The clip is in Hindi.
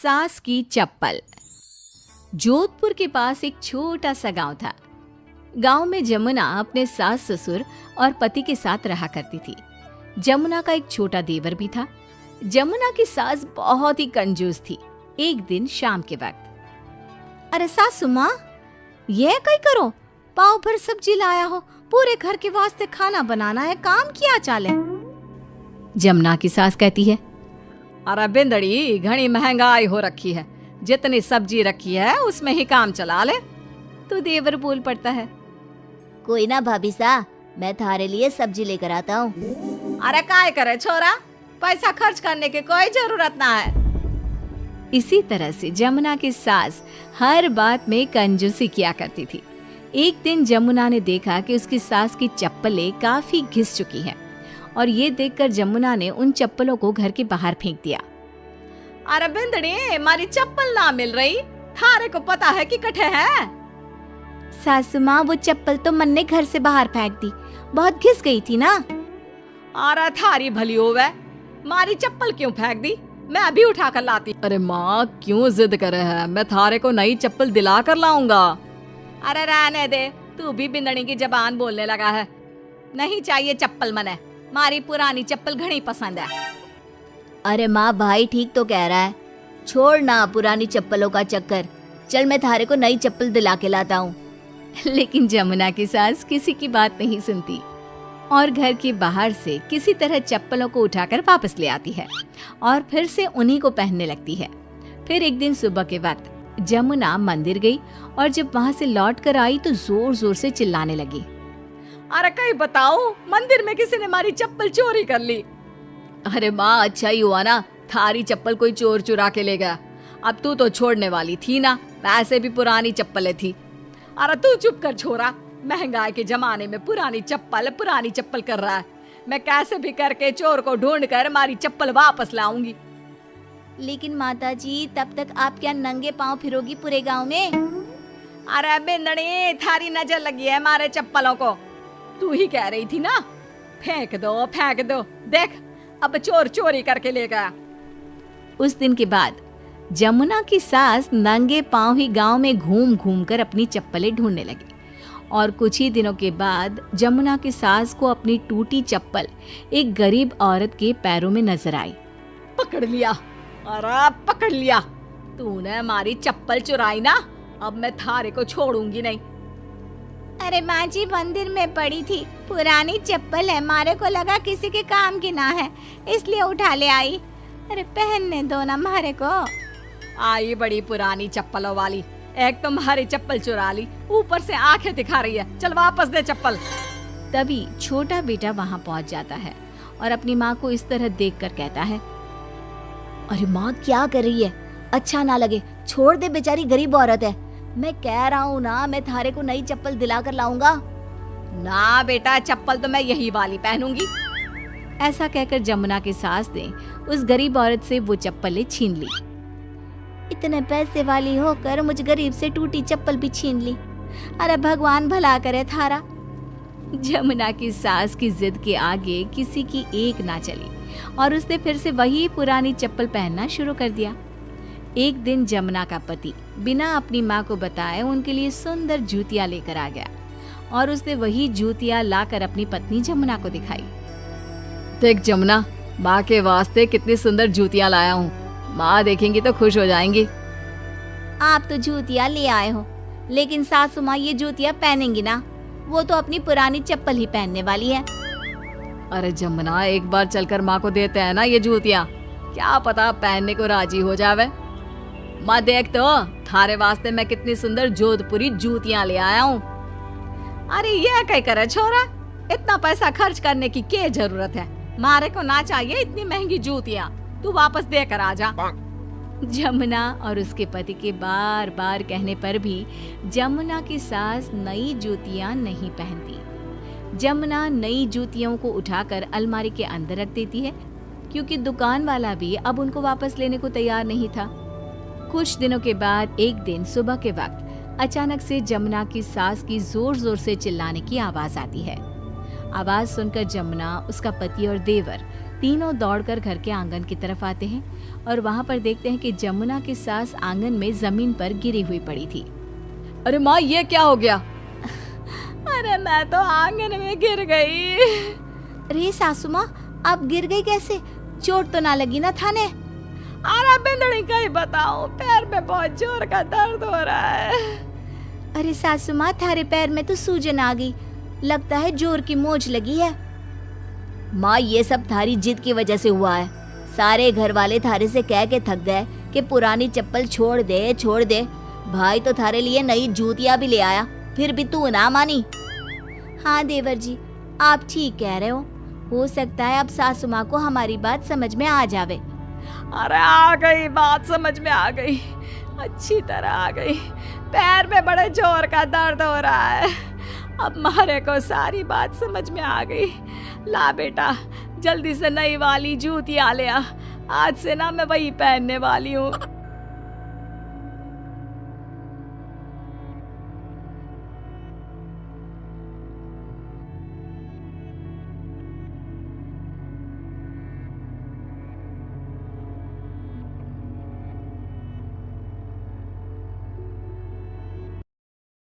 सास की चप्पल। जोधपुर के पास एक छोटा सा गांव था। गांव में जमुना अपने सास ससुर और पति के साथ रहा करती थी। जमुना का एक छोटा देवर भी था। जमुना की सास बहुत ही कंजूस थी। एक दिन शाम के वक्त, अरे सासू माँ, ये कई करो, पाव भर सब्जी लाया हो, पूरे घर के वास्ते खाना बनाना है, काम किया चाले। जमुना की सास कहती है, अरे बिंदड़ी, घनी महंगाई हो रखी है, जितनी सब्जी रखी है उसमें ही काम चला ले। तो देवर बोल पड़ता है, कोई ना भाभी सा, मैं थारे लिए सब्जी लेकर आता हूँ। अरे काय करे छोरा, पैसा खर्च करने की कोई जरूरत ना है। इसी तरह से जमुना की सास हर बात में कंजूसी किया करती थी। एक दिन जमुना ने देखा कि उसकी सास की चप्पलें काफी घिस चुकी हैं और ये देखकर जमुना ने उन चप्पलों को घर के बाहर फेंक दिया। अरे बिंदड़ी, हमारी चप्पल ना मिल रही, थारे को पता है कि कठे है। सासू माँ, वो चप्पल तो मन ने घर से बाहर फेंक दी, बहुत घिस गई थी ना। अरे थारी भली होवे, मारी चप्पल क्यों फेंक दी, मैं अभी उठा कर लाती। अरे माँ, क्यों जिद करे है, मैं थारे को नई चप्पल दिला कर लाऊंगा। अरे रहने दे, तू भी बिंदड़ी की जबान बोलने लगा है। नहीं चाहिए चप्पल मने, मारी पुरानी चप्पल घनी पसंद है। अरे माँ, भाई ठीक तो कह रहा है, छोड़ ना पुरानी चप्पलों का चक्कर, चल मैं थारे को नई चप्पल दिला के लाता हूँ। लेकिन जमुना की सास किसी की बात नहीं सुनती और घर के बाहर से किसी तरह चप्पलों को उठाकर वापस ले आती है और फिर से उन्हीं को पहनने लगती है। फिर एक दिन सुबह के वक्त जमुना मंदिर गई और जब वहाँ से लौट कर आई तो जोर जोर से चिल्लाने लगी, अरे कहीं बताओ, मंदिर में किसी ने हमारी चप्पल चोरी कर ली। अरे माँ, अच्छा ही हुआ ना, थारी चप्पल कोई चोर चुरा के ले गया। अब तू तो छोड़ने वाली थी ना, वैसे भी पुरानी चप्पलें थी। अरे तू चुप कर छोरा, महंगाई के जमाने में पुरानी चप्पल कर रहा है। मैं कैसे भी करके चोर को ढूंढ कर हमारी चप्पल वापस लाऊंगी। लेकिन माता जी, तब तक आप क्या नंगे पांव फिरोगी पूरे गांव में? अरे बिंदड़ी, थारी नजर लगी है हमारे चप्पलों को, तू ही कह रही थी ना, फेंक दो, देख अब चोर चोरी करके ले गया। उस दिन के बाद जमुना की सास नंगे पांव ही गांव में घूम घूम कर अपनी चप्पलें ढूंढने लगी और कुछ ही दिनों के बाद जमुना की सास को अपनी टूटी चप्पल एक गरीब औरत के पैरों में नजर आई। पकड़ लिया, अरे पकड़ लिया, तूने हमारी चप्पल चुराई ना, अब मैं थारे को छोड़ूंगी नहीं। अरे माँ जी, मंदिर में पड़ी थी, पुरानी चप्पल है, मारे को लगा किसी के काम की ना है, इसलिए उठा ले आई। अरे पहनने दो ना मारे को। आई बड़ी पुरानी चप्पलों वाली, एक तो हमारी चप्पल चुरा ली, ऊपर से आंखें दिखा रही है, चल वापस दे चप्पल। तभी छोटा बेटा वहाँ पहुँच जाता है और अपनी माँ को इस तरह देखकर कहता है, अरे माँ, क्या कर रही है, अच्छा ना लगे, छोड़ दे, बेचारी गरीब औरत है। मैं कह रहा हूँ ना, मैं थारे को नई चप्पल दिला कर लाऊंगा। ना बेटा, चप्पल तो मैं यही वाली पहनूंगी। ऐसा कहकर जमुना की सास ने उस गरीब औरत से वो चप्पलें छीन ली। इतने पैसे वाली होकर मुझ गरीब से टूटी चप्पल भी छीन ली, अरे भगवान भला करे थारा। जमुना की सास की जिद के आगे किसी की एक ना चली और उसने फिर से वही पुरानी चप्पल पहनना शुरू कर दिया। एक दिन जमुना का पति बिना अपनी माँ को बताए उनके लिए सुंदर जूतियां लेकर आ गया और उसने वही जूतियां लाकर अपनी पत्नी जमुना को दिखाई। देख जमुना, माँ के वास्ते कितनी सुंदर जूतियां लाया हूँ, माँ देखेंगी तो खुश हो जाएंगी। आप तो जूतियां ले आए हो, लेकिन सासू माँ ये जूतियां पहनेंगी ना, वो तो अपनी पुरानी चप्पल ही पहनने वाली है। अरे जमुना, एक बार चलकर माँ को देते हैं ना ये जूतियां, क्या पता पहनने को राजी हो जावे। माँ देख तो, थारे वास्ते मैं कितनी सुंदर जोधपुरी जूतियां ले आया हूँ। अरे ये क्या करे छोरा, इतना पैसा खर्च करने की क्या जरूरत है, मारे को ना चाहिए इतनी महंगी जूतियां, तू वापस देकर आ जा। जमुना और उसके पति के बार बार कहने पर भी जमुना की सास नई जूतियां नहीं पहनती। जमुना नई जूतियों को उठाकर अलमारी के अंदर रख देती है, क्योंकि दुकान वाला भी अब उनको वापस लेने को तैयार नहीं था। कुछ दिनों के बाद एक दिन सुबह के वक्त अचानक से जमुना की सास की जोर जोर से चिल्लाने की आवाज आती है। आवाज सुनकर जमुना, उसका पति और देवर तीनों दौड़कर घर के आंगन की तरफ आते हैं और वहाँ पर देखते हैं कि जमुना की सास आंगन में जमीन पर गिरी हुई पड़ी थी। अरे माँ, ये क्या हो गया? अरे मैं तो आंगन में गिर गई। अरे सासू माँ, आप गिर गई कैसे? चोट तो ना लगी ना थाने? अरे बिंदड़ी कहीं बताओ, पैर में बहुत जोर का दर्द हो रहा है। अरे सासू माँ, थारे पैर में तो सूजन आ गई, लगता है जोर की मोच लगी है। माँ, ये सब थारी जिद की वजह से हुआ है। सारे घर वाले थारे से कह के थक गए कि पुरानी चप्पल छोड़ दे छोड़ दे। भाई तो थारे लिए नई जूतियाँ भी ले आया, फिर भी तू ना मानी। हाँ देवर जी, आप ठीक कह रहे हो सकता है अब सासू माँ को हमारी बात समझ में आ जावे। अरे आ गई, बात समझ में आ गई, अच्छी तरह आ गई। पैर में बड़े जोर का दर्द हो रहा है। अब मारे को सारी बात समझ में आ गई। ला बेटा, जल्दी से नई वाली जूतियाँ ले आ, आज से ना मैं वही पहनने वाली हूँ।